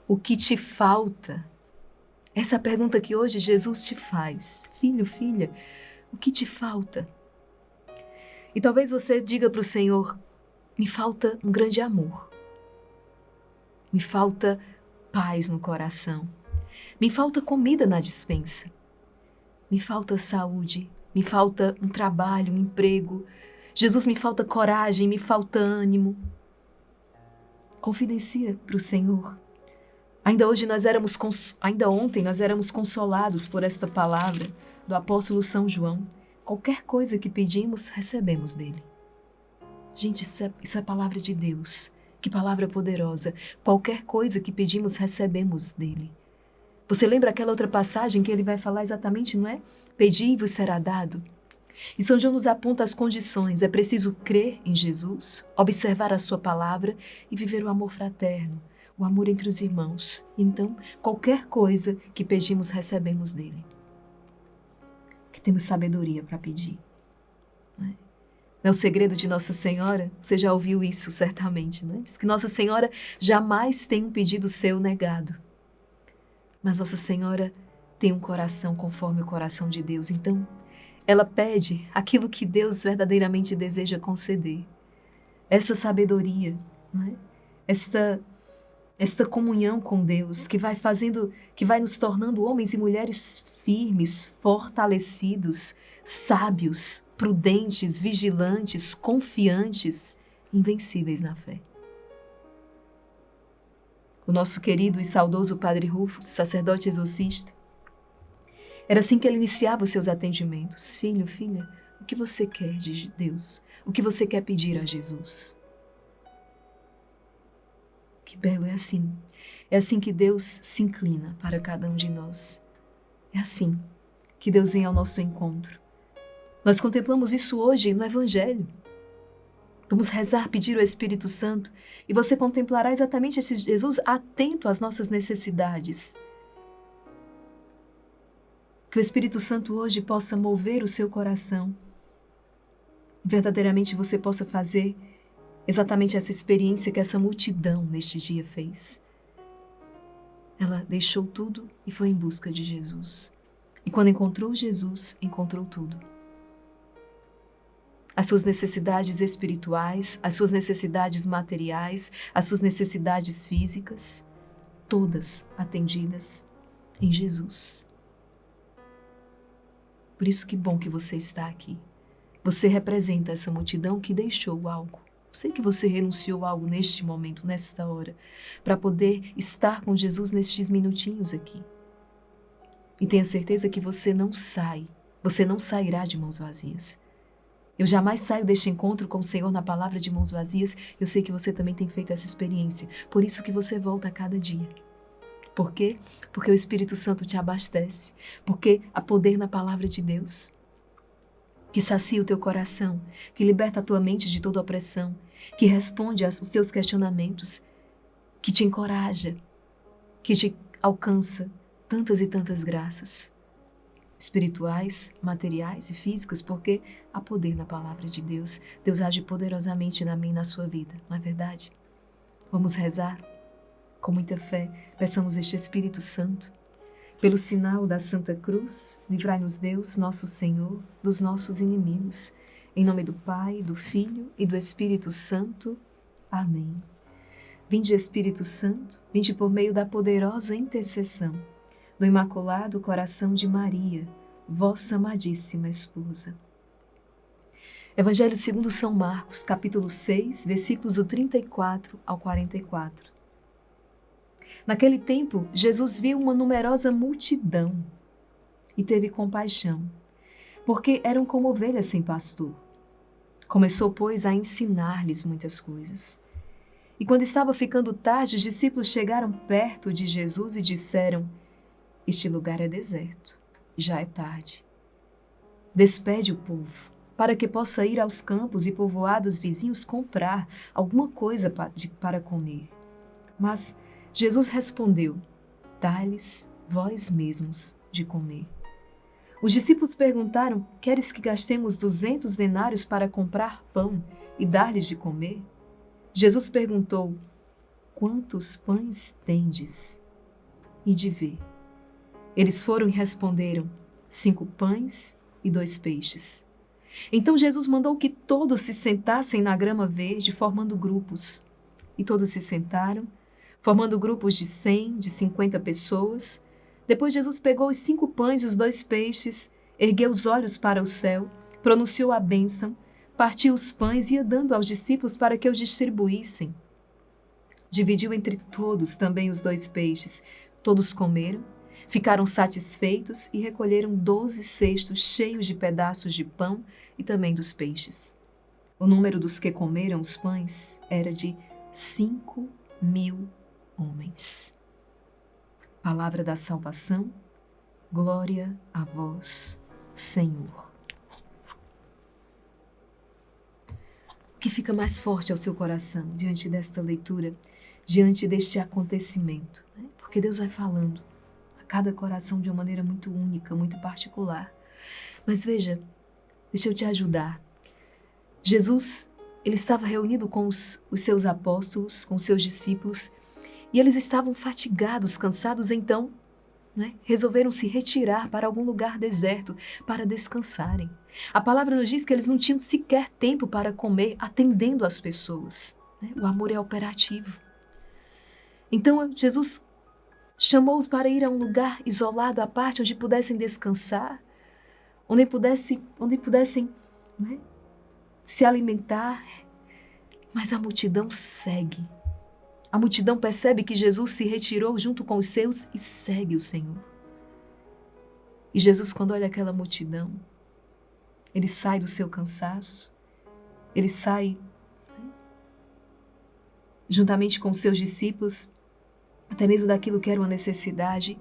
O que te falta? Essa é a pergunta que hoje Jesus te faz. Filho, filha, o que te falta? E talvez você diga para o Senhor, me falta um grande amor. Me falta paz no coração. Me falta comida na despensa. Me falta saúde. Me falta um trabalho, um emprego. Jesus, me falta coragem, me falta ânimo. Confidencia para o Senhor. Ainda ontem nós éramos consolados por esta palavra do apóstolo São João. Qualquer coisa que pedimos, recebemos dele. Gente, isso é palavra de Deus. Que palavra poderosa. Qualquer coisa que pedimos, recebemos dele. Você lembra aquela outra passagem que ele vai falar exatamente, não é? Pedi e vos será dado. E São João nos aponta as condições. É preciso crer em Jesus, observar a sua palavra e viver o amor fraterno, o amor entre os irmãos. Então, qualquer coisa que pedimos, recebemos dele. Que temos sabedoria para pedir. Não é o segredo de Nossa Senhora? Você já ouviu isso certamente, não é? Diz que Nossa Senhora jamais tem um pedido seu negado. Mas Nossa Senhora tem um coração conforme o coração de Deus. Então, ela pede aquilo que Deus verdadeiramente deseja conceder. Essa sabedoria, não é? Esta comunhão com Deus que vai nos tornando homens e mulheres firmes, fortalecidos, sábios, prudentes, vigilantes, confiantes, invencíveis na fé. O nosso querido e saudoso Padre Rufo, sacerdote exorcista, era assim que ele iniciava os seus atendimentos. Filho, filha, o que você quer de Deus? O que você quer pedir a Jesus? Que belo, é assim. É assim que Deus se inclina para cada um de nós. É assim que Deus vem ao nosso encontro. Nós contemplamos isso hoje no Evangelho. Vamos rezar, pedir ao Espírito Santo, e você contemplará exatamente esse Jesus atento às nossas necessidades. Que o Espírito Santo hoje possa mover o seu coração. Verdadeiramente você possa fazer exatamente essa experiência que essa multidão neste dia fez. Ela deixou tudo e foi em busca de Jesus. E quando encontrou Jesus, encontrou tudo. As suas necessidades espirituais, as suas necessidades materiais, as suas necessidades físicas, todas atendidas em Jesus. Por isso que bom que você está aqui. Você representa essa multidão que deixou algo. Sei que você renunciou a algo neste momento, nesta hora, para poder estar com Jesus nestes minutinhos aqui. E tenha certeza que você não sairá de mãos vazias. Eu jamais saio deste encontro com o Senhor na palavra de mãos vazias. Eu sei que você também tem feito essa experiência. Por isso que você volta a cada dia. Por quê? Porque o Espírito Santo te abastece. Porque há poder na palavra de Deus, que sacia o teu coração, que liberta a tua mente de toda opressão, que responde aos teus questionamentos, que te encoraja, que te alcança tantas e tantas graças, espirituais, materiais e físicas, porque há poder na palavra de Deus. Deus age poderosamente na minha e na sua vida, não é verdade? Vamos rezar com muita fé, peçamos este Espírito Santo. Pelo sinal da Santa Cruz, livrai-nos Deus, nosso Senhor, dos nossos inimigos. Em nome do Pai, do Filho e do Espírito Santo. Amém. Vinde, Espírito Santo, vinde por meio da poderosa intercessão do Imaculado Coração de Maria, vossa amadíssima esposa. Evangelho segundo São Marcos, capítulo 6, versículos do 34 ao 44. Naquele tempo, Jesus viu uma numerosa multidão e teve compaixão, porque eram como ovelhas sem pastor. Começou, pois, a ensinar-lhes muitas coisas. E quando estava ficando tarde, os discípulos chegaram perto de Jesus e disseram: este lugar é deserto, já é tarde. Despede o povo, para que possa ir aos campos e povoados vizinhos comprar alguma coisa para comer. Mas Jesus respondeu: dai-lhes vós mesmos de comer. Os discípulos perguntaram: queres que gastemos 200 denários para comprar pão e dar-lhes de comer? Jesus perguntou: quantos pães tendes? E de ver. Eles foram e responderam: 5 pães e 2 peixes. Então Jesus mandou que todos se sentassem na grama verde, formando grupos. E todos se sentaram, formando grupos de 100, de 50 pessoas. Depois Jesus pegou os 5 pães e os 2 peixes, ergueu os olhos para o céu, pronunciou a bênção, partiu os pães e ia dando aos discípulos para que os distribuíssem. Dividiu entre todos também os 2 peixes. Todos comeram, ficaram satisfeitos e recolheram 12 cestos cheios de pedaços de pão e também dos peixes. O número dos que comeram os pães era de 5.000 homens. Palavra da salvação, glória a vós, Senhor. O que fica mais forte ao seu coração diante desta leitura, diante deste acontecimento? Porque Deus vai falando a cada coração de uma maneira muito única, muito particular. Mas veja, deixa eu te ajudar. Jesus, ele estava reunido com os seus apóstolos, com os seus discípulos, e eles estavam fatigados, cansados, então resolveram se retirar para algum lugar deserto para descansarem. A palavra nos diz que eles não tinham sequer tempo para comer, atendendo as pessoas. O amor é operativo. Então Jesus chamou-os para ir a um lugar isolado à parte, onde pudessem descansar, onde pudessem se alimentar. Mas a multidão segue. A multidão percebe que Jesus se retirou junto com os seus e segue o Senhor. E Jesus, quando olha aquela multidão, ele sai do seu cansaço, ele sai juntamente com os seus discípulos, até mesmo daquilo que era uma necessidade,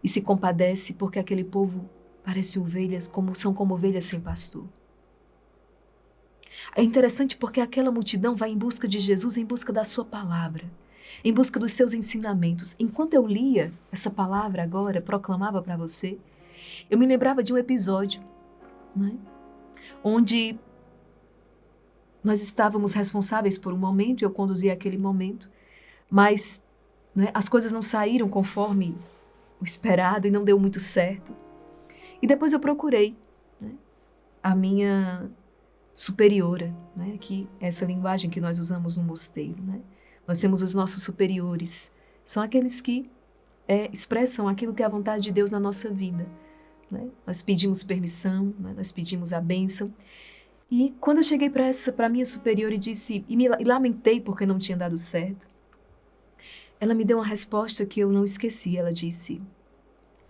e se compadece porque aquele povo parece ovelhas, são como ovelhas sem pastor. É interessante porque aquela multidão vai em busca de Jesus, em busca da sua palavra, em busca dos seus ensinamentos. Enquanto eu lia essa palavra agora, proclamava para você, eu me lembrava de um episódio, onde nós estávamos responsáveis por um momento, eu conduzia aquele momento, mas as coisas não saíram conforme o esperado e não deu muito certo. E depois eu procurei a minha superiora, que é essa linguagem que nós usamos no mosteiro. Nós temos os nossos superiores, são aqueles que expressam aquilo que é a vontade de Deus na nossa vida. Nós pedimos permissão, nós pedimos a bênção. E quando eu cheguei para a minha superiora e lamentei porque não tinha dado certo, ela me deu uma resposta que eu não esqueci. Ela disse: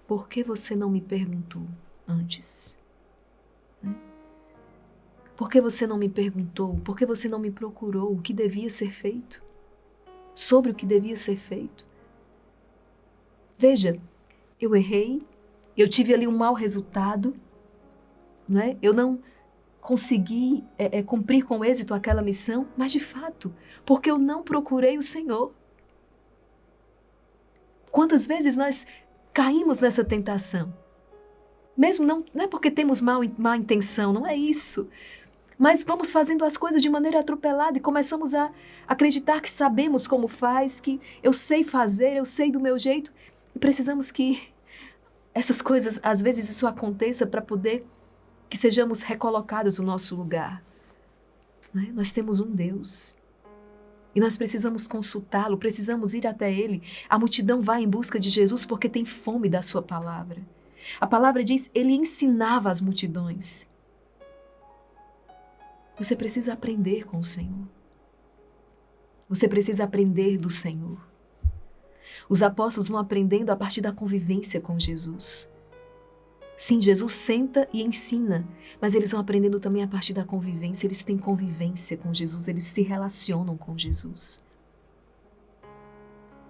por que você não me perguntou antes? Por que você não me perguntou? Por que você não me procurou o que devia ser feito? Sobre o que devia ser feito? Veja, eu errei, eu tive ali um mau resultado, eu não consegui cumprir com êxito aquela missão, mas de fato, porque eu não procurei o Senhor. Quantas vezes nós caímos nessa tentação? Mesmo não é porque temos má intenção, não é isso. Mas vamos fazendo as coisas de maneira atropelada e começamos a acreditar que sabemos como faz, que eu sei fazer, eu sei do meu jeito. E precisamos que essas coisas, às vezes isso aconteça para poder que sejamos recolocados no nosso lugar. Nós temos um Deus. E nós precisamos consultá-lo, precisamos ir até Ele. A multidão vai em busca de Jesus porque tem fome da sua palavra. A palavra diz, Ele ensinava as multidões. Você precisa aprender com o Senhor. Você precisa aprender do Senhor. Os apóstolos vão aprendendo a partir da convivência com Jesus. Sim, Jesus senta e ensina, mas eles vão aprendendo também a partir da convivência. Eles têm convivência com Jesus, eles se relacionam com Jesus.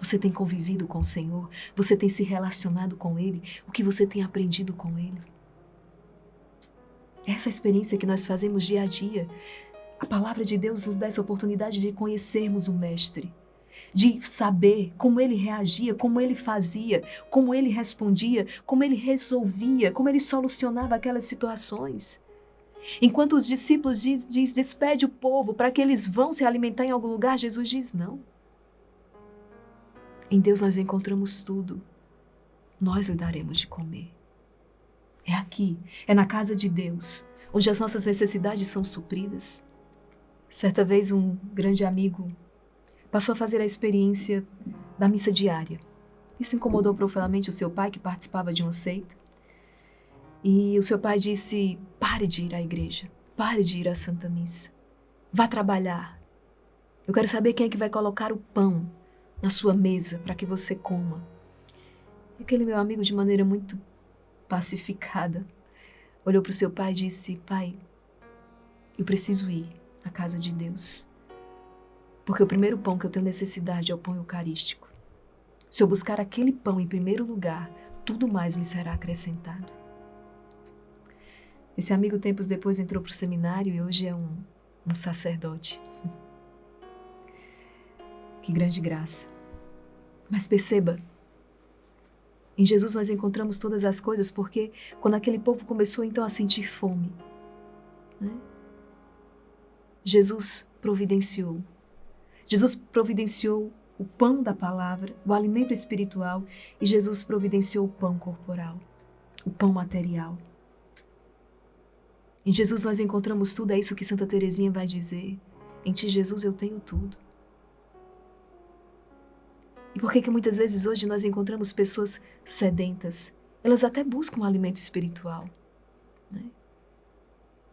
Você tem convivido com o Senhor? Você tem se relacionado com Ele? O que você tem aprendido com Ele? Essa experiência que nós fazemos dia a dia, a palavra de Deus nos dá essa oportunidade de conhecermos o Mestre, de saber como Ele reagia, como Ele fazia, como Ele respondia, como Ele resolvia, como Ele solucionava aquelas situações. Enquanto os discípulos diz despede o povo para que eles vão se alimentar em algum lugar, Jesus diz não. Em Deus nós encontramos tudo. Nós lhe daremos de comer. É aqui, é na casa de Deus, onde as nossas necessidades são supridas. Certa vez um grande amigo passou a fazer a experiência da missa diária. Isso incomodou profundamente o seu pai, que participava de uma seita. E o seu pai disse: pare de ir à igreja, pare de ir à Santa Missa. Vá trabalhar. Eu quero saber quem é que vai colocar o pão na sua mesa para que você coma. E aquele meu amigo, de maneira muito pacificada, olhou para o seu pai e disse: pai, eu preciso ir à casa de Deus, porque o primeiro pão que eu tenho necessidade é o pão eucarístico. Se eu buscar aquele pão em primeiro lugar, tudo mais me será acrescentado. Esse amigo, tempos depois, entrou para o seminário e hoje é um sacerdote. Que grande graça. Mas perceba, em Jesus nós encontramos todas as coisas, porque quando aquele povo começou então a sentir fome, né? Jesus providenciou. Jesus providenciou o pão da palavra, o alimento espiritual, e Jesus providenciou o pão corporal, o pão material. Em Jesus nós encontramos tudo, é isso que Santa Teresinha vai dizer. Em ti, Jesus, eu tenho tudo. E por que muitas vezes hoje nós encontramos pessoas sedentas? Elas até buscam um alimento espiritual, né?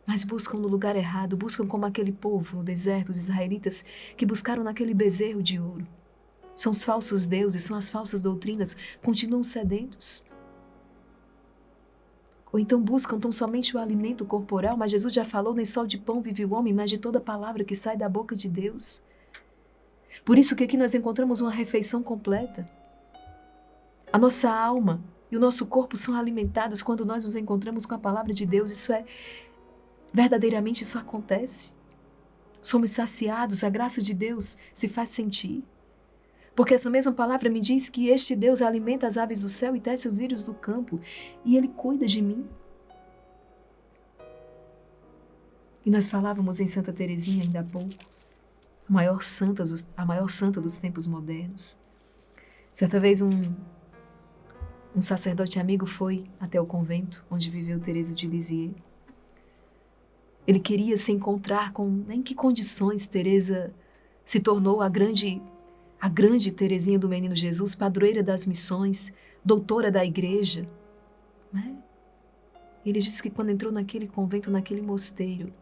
Mas buscam no lugar errado, buscam como aquele povo no deserto, os israelitas, que buscaram naquele bezerro de ouro. São os falsos deuses, são as falsas doutrinas, continuam sedentos. Ou então buscam tão somente o alimento corporal, mas Jesus já falou: nem só de pão vive o homem, mas de toda palavra que sai da boca de Deus. Por isso que aqui nós encontramos uma refeição completa. A nossa alma e o nosso corpo são alimentados quando nós nos encontramos com a palavra de Deus. Verdadeiramente isso acontece. Somos saciados, a graça de Deus se faz sentir. Porque essa mesma palavra me diz que este Deus alimenta as aves do céu e tece os lírios do campo, e Ele cuida de mim. E nós falávamos em Santa Teresinha ainda há pouco, a maior santa dos tempos modernos. Certa vez um sacerdote amigo foi até o convento onde viveu Teresa de Lisieux. Ele queria se encontrar com em que condições Teresa se tornou a grande Teresinha do Menino Jesus, padroeira das missões, doutora da igreja, né? Ele disse que quando entrou naquele convento, naquele mosteiro,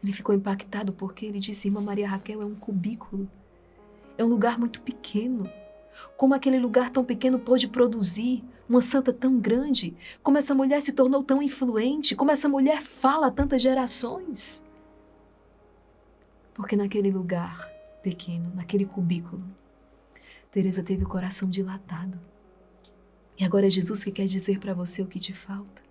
ele ficou impactado porque ele disse: irmã Maria Raquel, é um cubículo, é um lugar muito pequeno. Como aquele lugar tão pequeno pôde produzir uma santa tão grande? Como essa mulher se tornou tão influente? Como essa mulher fala a tantas gerações? Porque naquele lugar pequeno, naquele cubículo, Teresa teve o coração dilatado. E agora é Jesus que quer dizer para você o que te falta.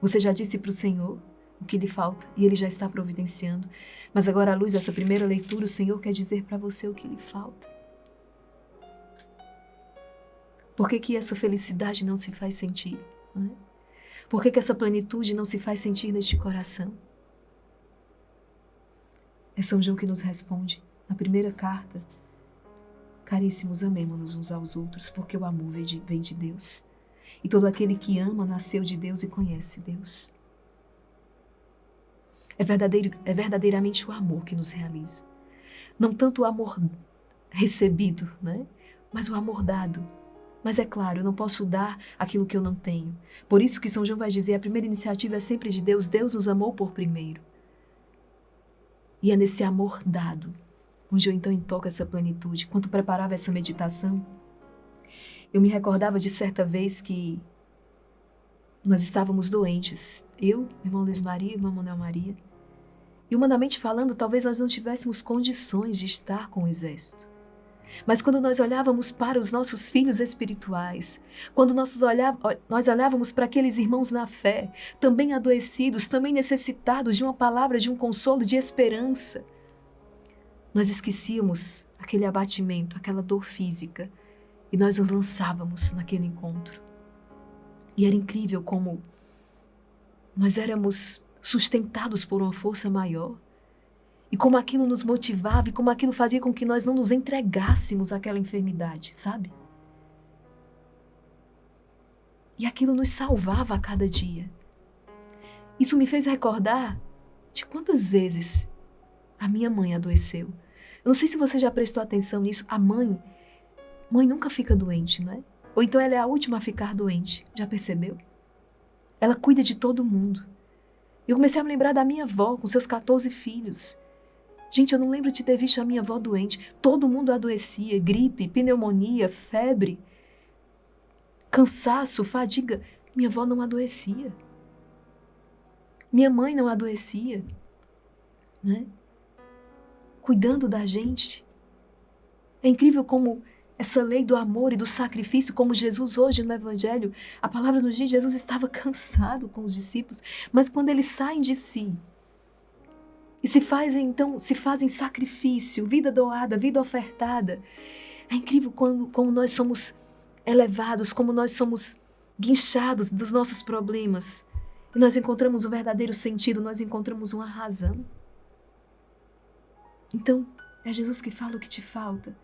Você já disse para o Senhor o que lhe falta e Ele já está providenciando. Mas agora, à luz dessa primeira leitura, o Senhor quer dizer para você o que lhe falta. Por que essa felicidade não se faz sentir? Não é? Por que essa plenitude não se faz sentir neste coração? É São João que nos responde na primeira carta: caríssimos, amemo-nos uns aos outros, porque o amor vem de Deus. E todo aquele que ama nasceu de Deus e conhece Deus. É verdadeiramente o amor que nos realiza. Não tanto o amor recebido, né? Mas o amor dado. Mas é claro, eu não posso dar aquilo que eu não tenho. Por isso que São João vai dizer: a primeira iniciativa é sempre de Deus. Deus nos amou por primeiro. E é nesse amor dado, onde eu então intoco essa plenitude. Enquanto preparava essa meditação, eu me recordava de certa vez que nós estávamos doentes. Eu, irmão Luiz Maria, irmã Manuel Maria. E humanamente falando, talvez nós não tivéssemos condições de estar com o exército. Mas quando nós olhávamos para os nossos filhos espirituais, quando nós olhávamos para aqueles irmãos na fé, também adoecidos, também necessitados de uma palavra, de um consolo, de esperança, nós esquecíamos aquele abatimento, aquela dor física, e nós nos lançávamos naquele encontro. E era incrível como nós éramos sustentados por uma força maior, E como aquilo nos motivava e como aquilo fazia com que nós não nos entregássemos àquela enfermidade, sabe? E aquilo nos salvava a cada dia. Isso me fez recordar de quantas vezes a minha mãe adoeceu. Eu não sei se você já prestou atenção nisso. A mãe nunca fica doente, não é? Ou então ela é a última a ficar doente. Já percebeu? Ela cuida de todo mundo. Eu comecei a me lembrar da minha avó com seus 14 filhos. Gente, eu não lembro de ter visto a minha avó doente. Todo mundo adoecia, gripe, pneumonia, febre, cansaço, fadiga. Minha avó não adoecia. Minha mãe não adoecia, né? Cuidando da gente. É incrível como essa lei do amor e do sacrifício, como Jesus hoje no Evangelho, a palavra nos diz que Jesus estava cansado com os discípulos, mas quando eles saem de si e se fazem sacrifício, vida doada, vida ofertada, é incrível como nós somos elevados, como nós somos guinchados dos nossos problemas e nós encontramos um verdadeiro sentido, nós encontramos uma razão. Então, é Jesus que fala o que te falta.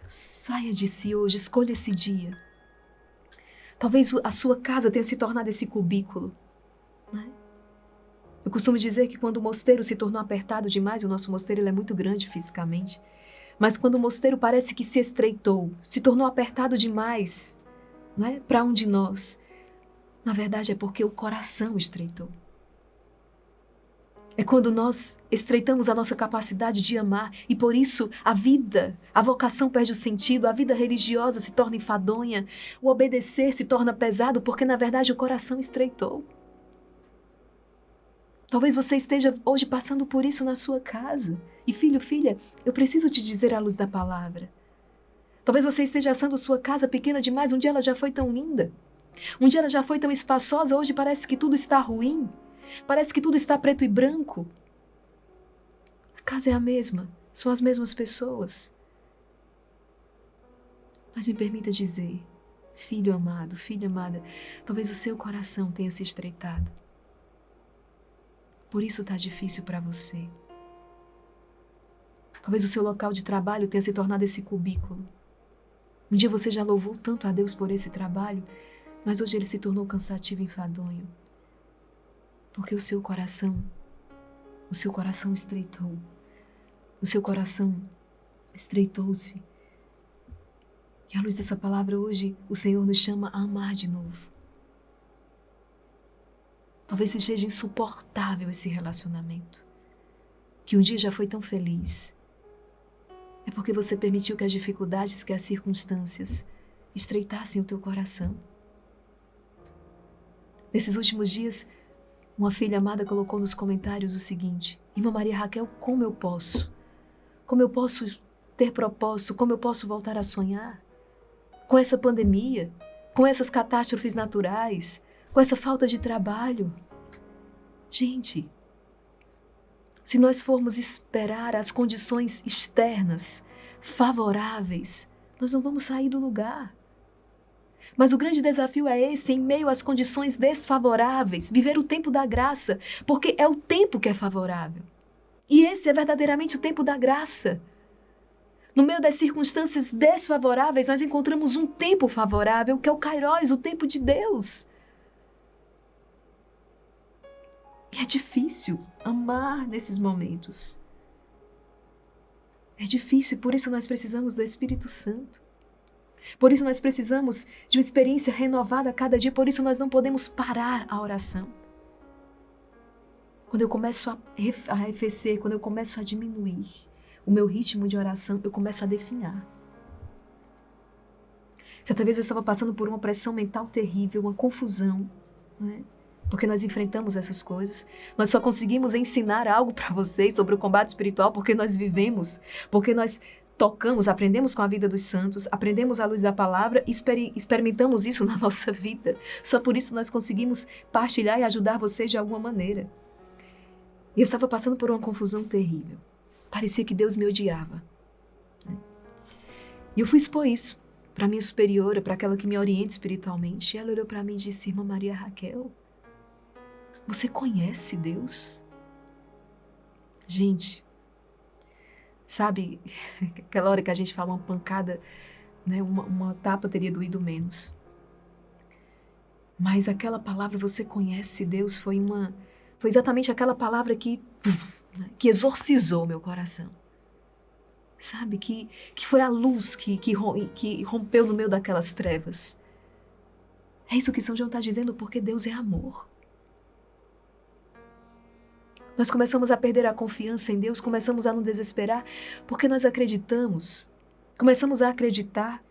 Saia de si hoje, escolha esse dia. Talvez a sua casa tenha se tornado esse cubículo, né? Eu costumo dizer que quando o mosteiro se tornou apertado demais, o nosso mosteiro ele é muito grande fisicamente, mas quando o mosteiro parece que se estreitou, se tornou apertado demais, não é? Para um de nós, na verdade é porque o coração estreitou. É quando nós estreitamos a nossa capacidade de amar e por isso a vida, a vocação perde o sentido, a vida religiosa se torna enfadonha, o obedecer se torna pesado porque na verdade o coração estreitou. Talvez você esteja hoje passando por isso na sua casa. E filho, filha, eu preciso te dizer à luz da palavra. Talvez você esteja achando sua casa pequena demais, um dia ela já foi tão linda. Um dia ela já foi tão espaçosa, hoje parece que tudo está ruim. Parece que tudo está preto e branco. A casa é a mesma, são as mesmas pessoas. Mas me permita dizer, filho amado, filha amada, talvez o seu coração tenha se estreitado. Por isso está difícil para você. Talvez o seu local de trabalho tenha se tornado esse cubículo. Um dia você já louvou tanto a Deus por esse trabalho, mas hoje ele se tornou cansativo e enfadonho. Porque o seu coração estreitou. O seu coração estreitou-se. E à luz dessa palavra hoje, o Senhor nos chama a amar de novo. Talvez seja insuportável esse relacionamento, que um dia já foi tão feliz. É porque você permitiu que as dificuldades, que as circunstâncias estreitassem o teu coração. Nesses últimos dias, uma filha amada colocou nos comentários o seguinte: Irmã Maria Raquel, como eu posso? Como eu posso ter propósito? Como eu posso voltar a sonhar? Com essa pandemia, com essas catástrofes naturais, com essa falta de trabalho. Gente, se nós formos esperar as condições externas favoráveis, nós não vamos sair do lugar. Mas o grande desafio é esse, em meio às condições desfavoráveis, viver o tempo da graça, porque é o tempo que é favorável. E esse é verdadeiramente o tempo da graça. No meio das circunstâncias desfavoráveis, nós encontramos um tempo favorável, que é o Kairos, o tempo de Deus. E é difícil amar nesses momentos. É difícil e por isso nós precisamos do Espírito Santo. Por isso nós precisamos de uma experiência renovada a cada dia, por isso nós não podemos parar a oração. Quando eu começo a arrefecer, quando eu começo a diminuir o meu ritmo de oração, eu começo a definhar. Certa vez eu estava passando por uma pressão mental terrível, uma confusão, né? Porque nós enfrentamos essas coisas. Nós só conseguimos ensinar algo para vocês sobre o combate espiritual porque nós vivemos, porque nós tocamos, aprendemos com a vida dos santos, aprendemos à luz da palavra e experimentamos isso na nossa vida. Só por isso nós conseguimos partilhar e ajudar vocês de alguma maneira. E eu estava passando por uma confusão terrível. Parecia que Deus me odiava. E eu fui expor isso para a minha superiora, para aquela que me orienta espiritualmente. E ela olhou para mim e disse: Irmã Maria Raquel, você conhece Deus? Gente, sabe, aquela hora que a gente fala uma pancada, né, uma tapa teria doído menos. Mas aquela palavra, você conhece Deus, foi exatamente aquela palavra que exorcizou meu coração. Sabe, que foi a luz que rompeu no meio daquelas trevas. É isso que São João está dizendo, porque Deus é amor. Nós começamos a perder a confiança em Deus, começamos a nos desesperar, porque nós começamos a acreditar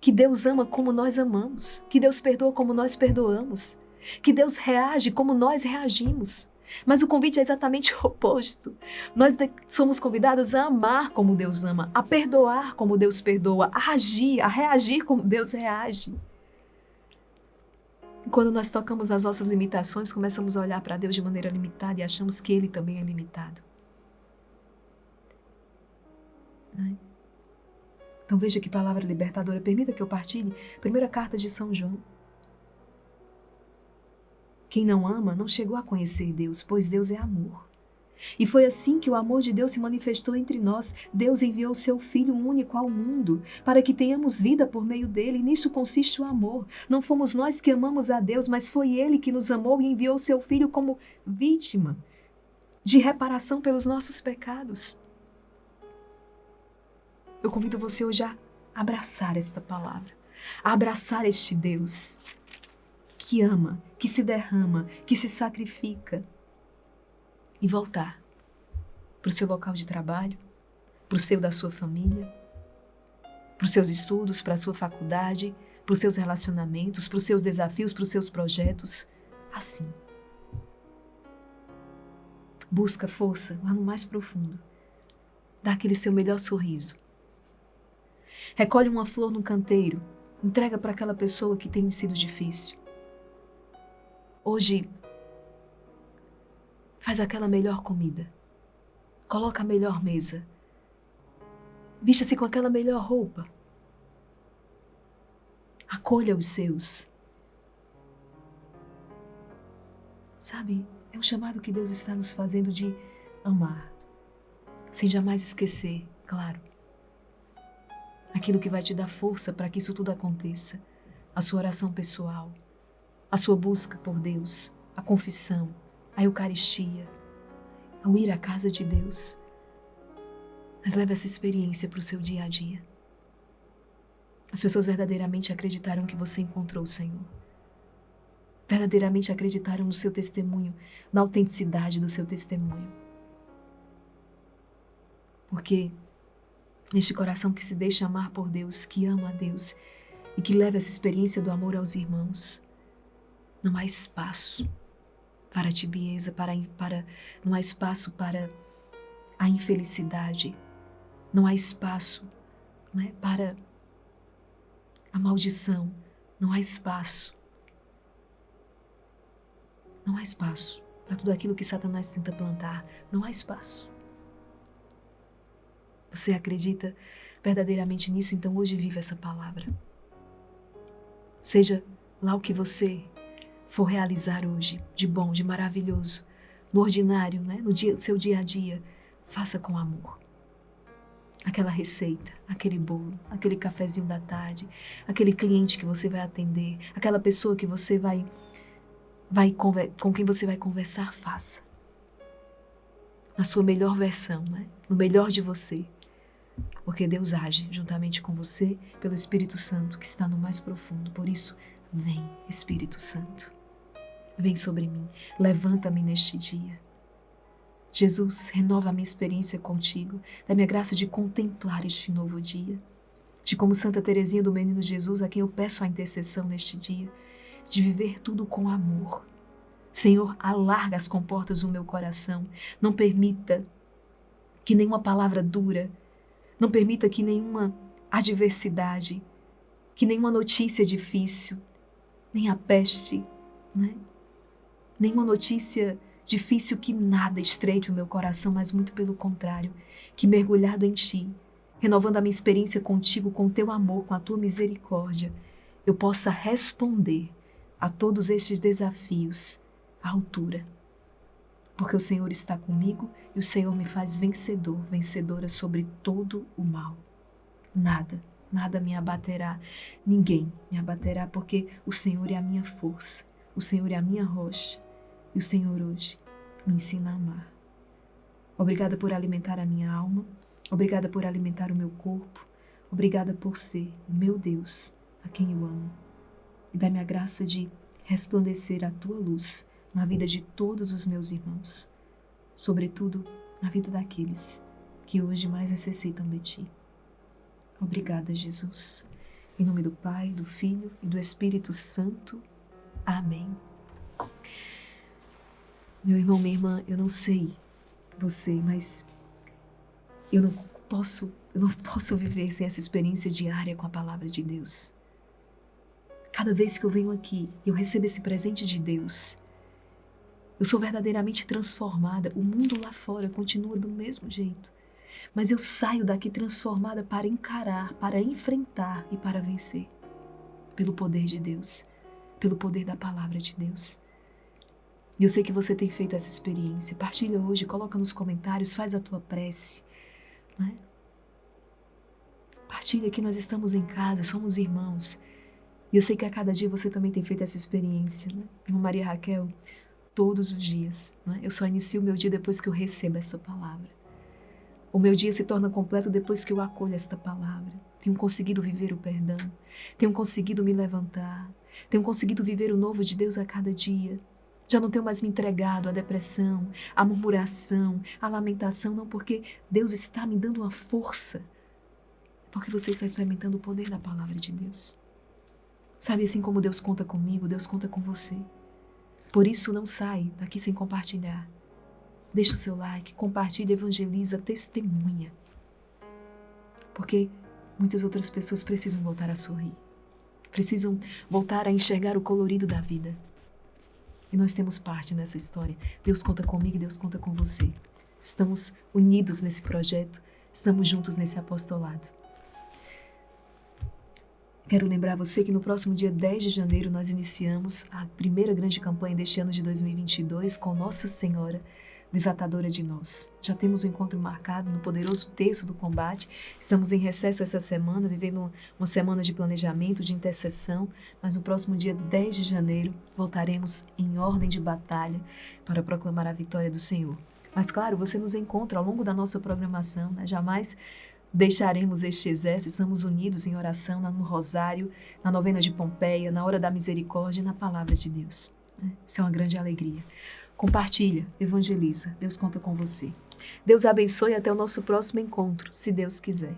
que Deus ama como nós amamos, que Deus perdoa como nós perdoamos, que Deus reage como nós reagimos. Mas o convite é exatamente o oposto. Nós somos convidados a amar como Deus ama, a perdoar como Deus perdoa, a agir, a reagir como Deus reage. E quando nós tocamos nas nossas limitações, começamos a olhar para Deus de maneira limitada e achamos que Ele também é limitado. Então veja que palavra libertadora. Permita que eu partilhe a primeira carta de São João. Quem não ama não chegou a conhecer Deus, pois Deus é amor. E foi assim que o amor de Deus se manifestou entre nós. Deus enviou o seu Filho único ao mundo, para que tenhamos vida por meio dele. E nisso consiste o amor. Não fomos nós que amamos a Deus, mas foi Ele que nos amou e enviou o seu Filho como vítima de reparação pelos nossos pecados. Eu convido você hoje a abraçar esta palavra, a abraçar este Deus que ama, que se derrama, que se sacrifica, e voltar para o seu local de trabalho, para o seio da sua família, para os seus estudos, para a sua faculdade, para os seus relacionamentos, para os seus desafios, para os seus projetos. Assim. Busca força lá no mais profundo. Dá aquele seu melhor sorriso. Recolhe uma flor no canteiro, entrega para aquela pessoa que tem sido difícil. Hoje, faz aquela melhor comida. Coloca a melhor mesa. Vista-se com aquela melhor roupa. Acolha os seus. Sabe, é um chamado que Deus está nos fazendo de amar, sem jamais esquecer, claro, aquilo que vai te dar força para que isso tudo aconteça. A sua oração pessoal, a sua busca por Deus, a confissão, a Eucaristia, ao ir à casa de Deus. Mas leve essa experiência para o seu dia a dia. As pessoas verdadeiramente acreditaram que você encontrou o Senhor. Verdadeiramente acreditaram no seu testemunho, na autenticidade do seu testemunho. Porque neste coração que se deixa amar por Deus, que ama a Deus e que leva essa experiência do amor aos irmãos, não há espaço para a tibieza, não há espaço para a infelicidade, não há espaço, para a maldição, não há espaço. Não há espaço para tudo aquilo que Satanás tenta plantar, não há espaço. Você acredita verdadeiramente nisso? Então hoje vive essa palavra. Seja lá o que você for realizar hoje, de bom, de maravilhoso, no ordinário, no seu dia a dia, faça com amor. Aquela receita, aquele bolo, aquele cafezinho da tarde, aquele cliente que você vai atender, aquela pessoa que você com quem você vai conversar, faça. Na sua melhor versão, no melhor de você. Porque Deus age juntamente com você pelo Espírito Santo que está no mais profundo. Por isso, vem, Espírito Santo. Vem sobre mim, levanta-me neste dia. Jesus, renova a minha experiência contigo, dá-me a graça de contemplar este novo dia, de como Santa Teresinha do Menino Jesus, a quem eu peço a intercessão neste dia, de viver tudo com amor. Senhor, alarga as comportas do meu coração, não permita que nenhuma palavra dura, não permita que nenhuma adversidade, que nenhuma notícia difícil, nem a peste, nenhuma notícia difícil, que nada estreite o meu coração, mas muito pelo contrário, que mergulhado em Ti, renovando a minha experiência contigo, com o Teu amor, com a Tua misericórdia, eu possa responder a todos estes desafios à altura. Porque o Senhor está comigo E o Senhor me faz vencedor, vencedora sobre todo o mal. Nada me abaterá, ninguém me abaterá, porque o Senhor é a minha força, o Senhor é a minha rocha, e o Senhor hoje me ensina a amar. Obrigada por alimentar a minha alma, obrigada por alimentar o meu corpo, obrigada por ser o meu Deus, a quem eu amo. E dá-me a graça de resplandecer a tua luz na vida de todos os meus irmãos, sobretudo na vida daqueles que hoje mais necessitam de ti. Obrigada, Jesus. Em nome do Pai, do Filho e do Espírito Santo. Amém. Meu irmão, minha irmã, eu não sei você, mas eu não posso viver sem essa experiência diária com a palavra de Deus. Cada vez que eu venho aqui, eu recebo esse presente de Deus, eu sou verdadeiramente transformada. O mundo lá fora continua do mesmo jeito, mas eu saio daqui transformada para encarar, para enfrentar e para vencer. Pelo poder de Deus, pelo poder da palavra de Deus. E eu sei que você tem feito essa experiência. Partilha hoje, coloca nos comentários, faz a tua prece, né? Partilha que nós estamos em casa, somos irmãos. E eu sei que a cada dia você também tem feito essa experiência, né? Irmã Maria Raquel, todos os dias, né? Eu só inicio o meu dia depois que eu recebo essa palavra. O meu dia se torna completo depois que eu acolho esta palavra. Tenho conseguido viver o perdão, tenho conseguido me levantar, tenho conseguido viver o novo de Deus a cada dia. Já não tenho mais me entregado à depressão, à murmuração, à lamentação, não, porque Deus está me dando uma força, porque você está experimentando o poder da palavra de Deus. Sabe, assim como Deus conta comigo, Deus conta com você. Por isso não sai daqui sem compartilhar. Deixa o seu like, compartilha, evangeliza, testemunha. Porque muitas outras pessoas precisam voltar a sorrir. Precisam voltar a enxergar o colorido da vida. E nós temos parte nessa história. Deus conta comigo e Deus conta com você. Estamos unidos nesse projeto, estamos juntos nesse apostolado. Quero lembrar você que no próximo dia 10 de janeiro nós iniciamos a primeira grande campanha deste ano de 2022 com Nossa Senhora Desatadora de Nós. Já temos um encontro marcado no poderoso terço do combate. Estamos em recesso essa semana, vivendo uma semana de planejamento, de intercessão, mas no próximo dia 10 de janeiro voltaremos em ordem de batalha para proclamar a vitória do Senhor. Mas claro, você nos encontra ao longo da nossa programação, né? Jamais deixaremos este exército, estamos unidos em oração, no rosário, na novena de Pompeia, na hora da misericórdia e na palavra de Deus. Isso é uma grande alegria. Compartilha, evangeliza, Deus conta com você. Deus abençoe e até o nosso próximo encontro, se Deus quiser.